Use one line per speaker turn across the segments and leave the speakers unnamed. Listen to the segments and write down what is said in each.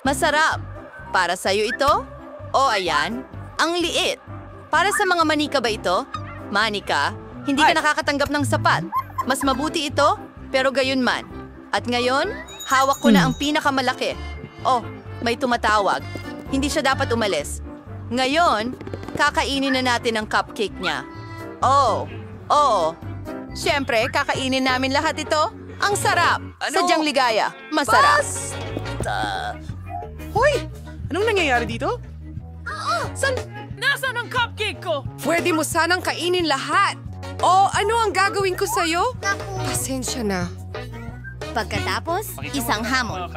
Masarap. Para sa'yo ito? O ayan, ang liit. Para sa mga manika ba ito? Manika, hindi ka nakakatanggap ng sapat. Mas mabuti ito, pero gayon man. At ngayon, hawak ko na ang pinakamalaki. Oh, may tumatawag. Hindi siya dapat umalis. Ngayon, kakainin na natin ang cupcake niya. Oh, oo. Siyempre, kakainin namin lahat ito. Ang sarap. Sadyang ligaya. Masarap.
Hoy! Anong nangyayari dito?
Nasaan ang cupcake ko?
Pwede mo sanang kainin lahat. O ano ang gagawin ko sa'yo? Pasensya na.
Pagkatapos, isang hamon.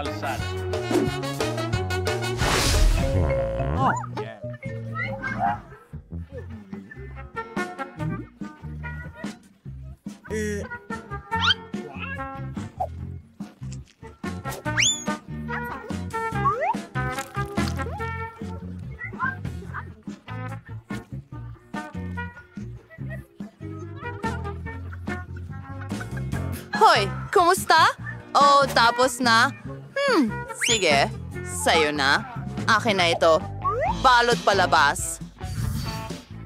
Hoy, kumusta? Oh, tapos na? Sige. Sa'yo na. Akin na ito. Balot palabas.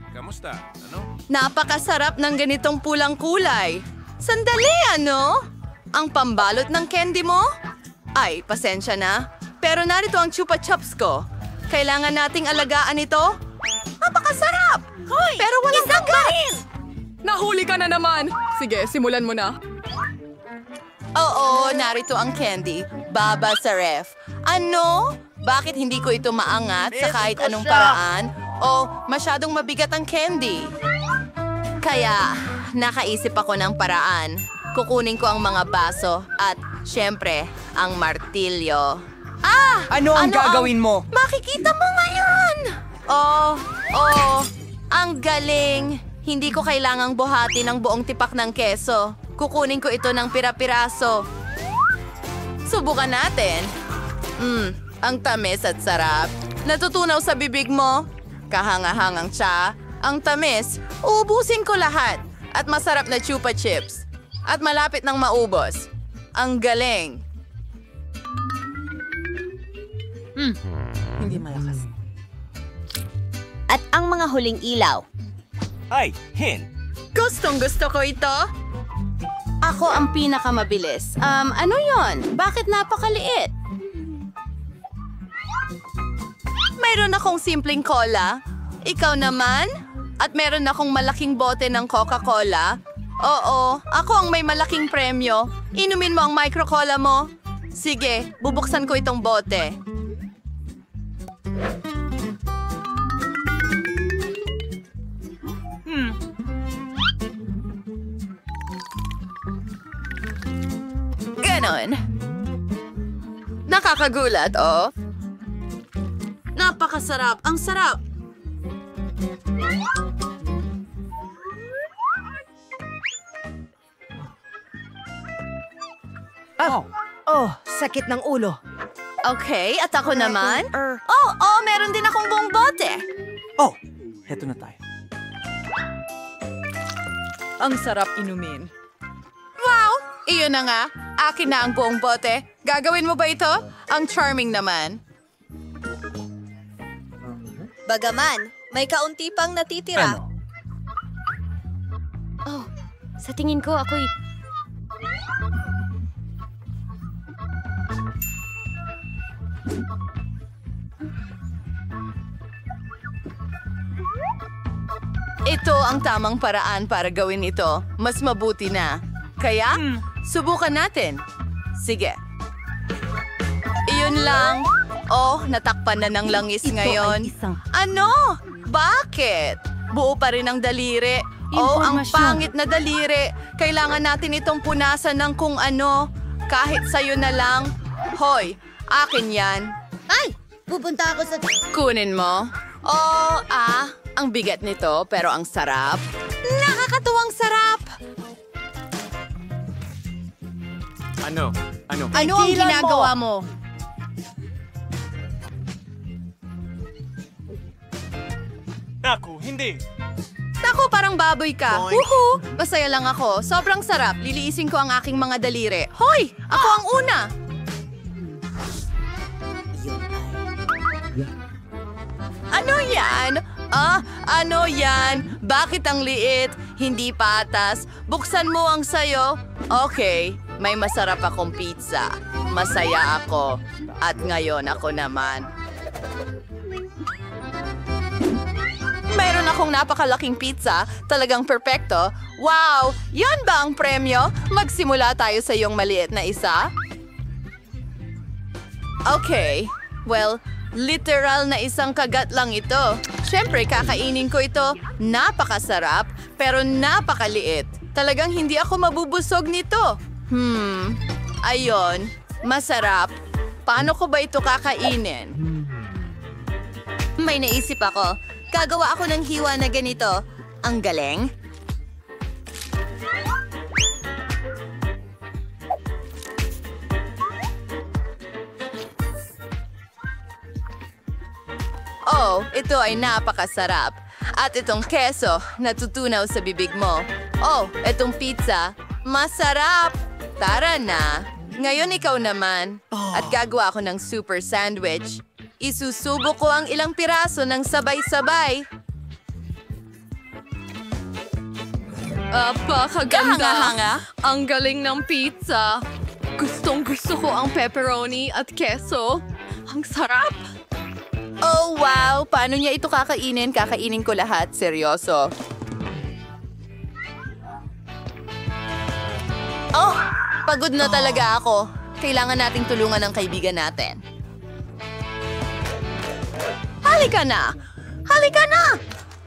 Kamusta? Ano?
Napakasarap ng ganitong pulang kulay. Sandali, ano? Ang pambalot ng candy mo? Ay, pasensya na. Pero narito ang chupa chups ko. Kailangan nating alagaan ito. Napakasarap!
Hoy!
Pero walang kagat!
Nahuli ka na naman. Sige, simulan mo na.
Oo, narito ang candy. Baba sa ref. Ano? Bakit hindi ko ito maangat sa kahit anong paraan? O masyadong mabigat ang candy? Kaya, nakaisip ako ng paraan. Kukunin ko ang mga baso at, syempre, ang martilyo.
Ano ang gagawin mo?
Makikita mo ngayon! Ang galing! Hindi ko kailangang buhatin ang buong tipak ng keso. Kukunin ko ito ng pira-piraso. Subukan natin. Ang tamis at sarap. Natutunaw sa bibig mo. Kahanga-hangang tsa. Ang tamis, uubusin ko lahat. At masarap na chupa chips. At malapit nang maubos. Ang galing.
Hindi malakas.
At ang mga huling ilaw.
Ay, Hin.
Gustong gusto ko ito. Ako ang pinakamabilis. Ano yon? Bakit napakaliit? Mayroon akong simpleng cola. Ikaw naman? At meron akong malaking bote ng Coca-Cola. Oo, ako ang may malaking premyo. Inumin mo ang micro-cola mo. Sige, bubuksan ko itong bote. Ganon. Nakakagulat, oh. Napakasarap. Ang sarap.
Sakit ng ulo.
Okay, at ako naman? Meron din akong buong bote.
Oh, heto na tayo.
Ang sarap inumin.
Wow! Iyon na nga. Akin na ang buong bote. Gagawin mo ba ito? Ang charming naman.
Bagaman, may kaunti pang natitira.
Ano?
Oh, sa tingin ko ako'y...
Ito ang tamang paraan para gawin ito. Mas mabuti na. Kaya, subukan natin. Sige. Iyon lang. Oh, natakpan na ng langis ngayon. Ano? Bakit? Buo pa rin ang daliri. Oh, ang pangit na daliri. Kailangan natin itong punasan ng kung ano. Kahit sa'yo na lang. Hoy, akin yan.
Ay! Pupunta ako sa...
Kunin mo. Ang bigat nito pero ang sarap. Nakakatuwang sarap.
Ano?
Ano ang ginagawa mo?
Naku, hindi.
Naku, parang baboy ka. Woohoo! Masaya lang ako. Sobrang sarap. Liliisin ko ang aking mga daliri. Hoy! Ako ang una!
Iyon ay
Ano yan? Ano yan? Bakit ang liit? Hindi patas. Buksan mo ang sayo. Okay, may masarap akong pizza. Masaya ako. At ngayon ako naman. Mayroon akong napakalaking pizza. Talagang perpekto. Wow! Yan ba ang premyo? Magsimula tayo sa iyong maliit na isa? Okay. Well, literal na isang kagat lang ito. Siyempre, kakainin ko ito. Napakasarap, pero napakaliit. Talagang hindi ako mabubusog nito. Ayon. Masarap. Paano ko ba ito kakainin?
May naisip ako. Gagawa ako ng hiwa na ganito. Ang galing.
Oh, ito ay napakasarap. At itong keso, natutunaw sa bibig mo. Oh, itong pizza, masarap! Tara na! Ngayon ikaw naman. At gagawa ako ng super sandwich. Isusubo ko ang ilang piraso ng sabay-sabay.
Apakaganda.
Kahanga-hanga.
Ang galing ng pizza. Gustong-gusto ko ang pepperoni at keso. Ang sarap.
Oh, wow! Paano niya ito kakainin? Kakainin ko lahat. Seryoso. Oh! Pagod na talaga ako. Kailangan nating tulungan ang kaibigan natin. Halika na! Halika na!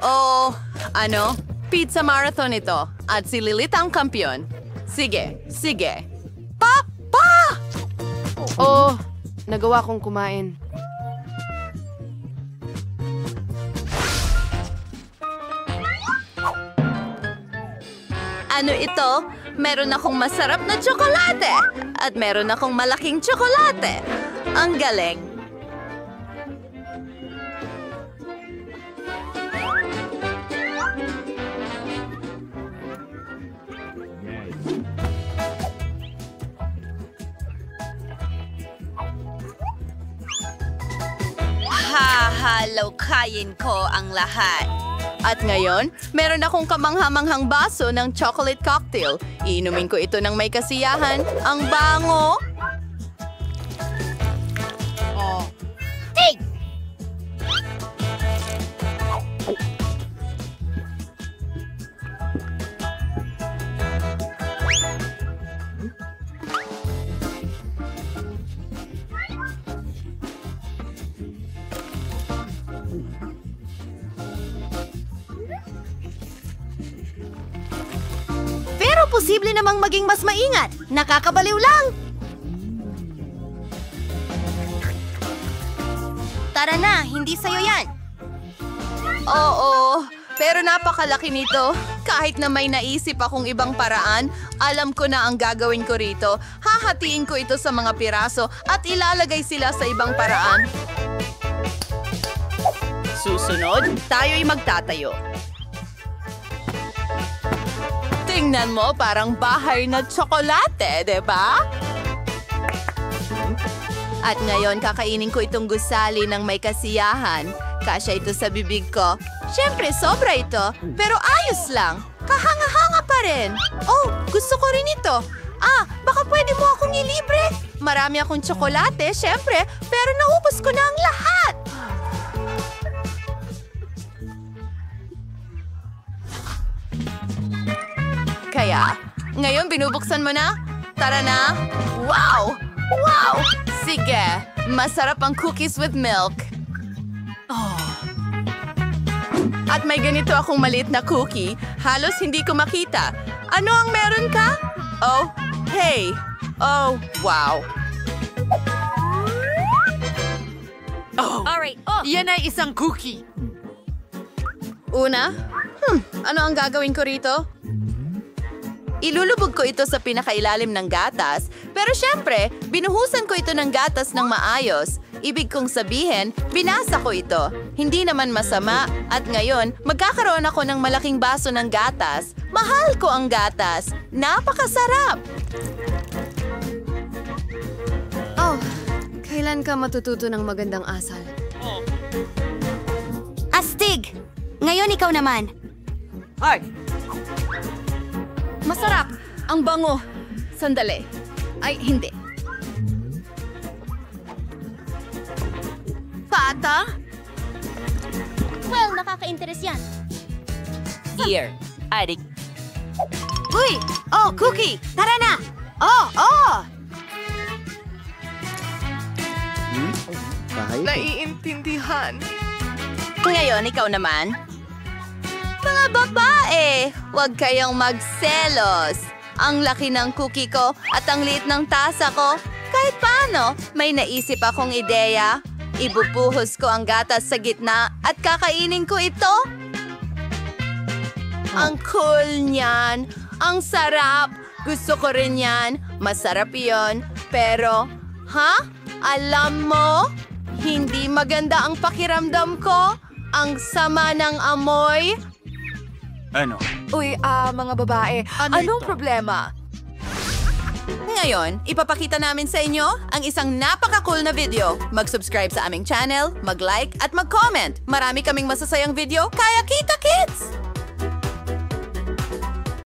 Oh, ano? Pizza marathon ito. At si Lilith ang kampiyon. Sige, sige. Papa!
Oh, nagawa kong kumain.
Ano ito? Meron akong masarap na tsokolate. At meron akong malaking tsokolate. Ang galing.
Hahalawkayin ko ang lahat.
At ngayon, meron akong kamanghamanghang baso ng chocolate cocktail. Iinumin ko ito ng may kasiyahan. Ang bango!
Pero posible namang maging mas maingat. Nakakabaliw lang. Tara na, hindi sa'yo yan.
Oo, pero napakalaki nito. Kahit na may naisip akong ibang paraan, alam ko na ang gagawin ko rito. Hahatiin ko ito sa mga piraso at ilalagay sila sa ibang paraan. Susunod, tayo'y magtatayo. Tingnan mo, parang bahay na tsokolate, di ba? At ngayon, kakainin ko itong gusali ng may kasiyahan. Kasya ito sa bibig ko. Siyempre, sobra ito. Pero ayos lang. Kahanga-hanga pa rin. Oh, gusto ko rin ito. Baka pwede mo akong ilibre. Marami akong tsokolate, siyempre. Pero naubos ko na ang lahat. Kaya, ngayon binubuksan mo na? Tara na! Wow! Wow! Sige, masarap ang cookies with milk. At may ganito akong maliit na cookie. Halos hindi ko makita. Ano ang meron ka? Oh, hey! Oh, wow!
Alright, yan ay isang cookie.
Una, ano ang gagawin ko rito? Ilulubog ko ito sa pinakailalim ng gatas, pero syempre, binuhusan ko ito ng gatas ng maayos. Ibig kong sabihin, binasa ko ito. Hindi naman masama, at ngayon, magkakaroon ako ng malaking baso ng gatas. Mahal ko ang gatas. Napakasarap!
Oh, kailan ka matututo ng magandang asal?
Astig! Ngayon ikaw naman.
Ay!
Masarap! Ang bango! Sandali. Ay, hindi. Pata?
Well, nakaka-interes yan.
Here. Adik. Uy! Oh, Cookie! Tara na! Oh, oh!
Naiintindihan.
Ngayon, ikaw naman. Mga babae, huwag kayong magselos. Ang laki ng cookie ko at ang liit ng tasa ko. Kahit paano, may naisip akong ideya. Ibubuhos ko ang gatas sa gitna at kakainin ko ito. Ang cool niyan. Ang sarap. Gusto ko rin yan. Masarap yon. Pero, alam mo, hindi maganda ang pakiramdam ko. Ang sama ng amoy.
Ano?
Uy, mga babae, anong problema?
Ngayon, ipapakita namin sa inyo ang isang napaka-cool na video. Mag-subscribe sa aming channel, mag-like at mag-comment. Marami kaming masasayang video, kaya kita, kids!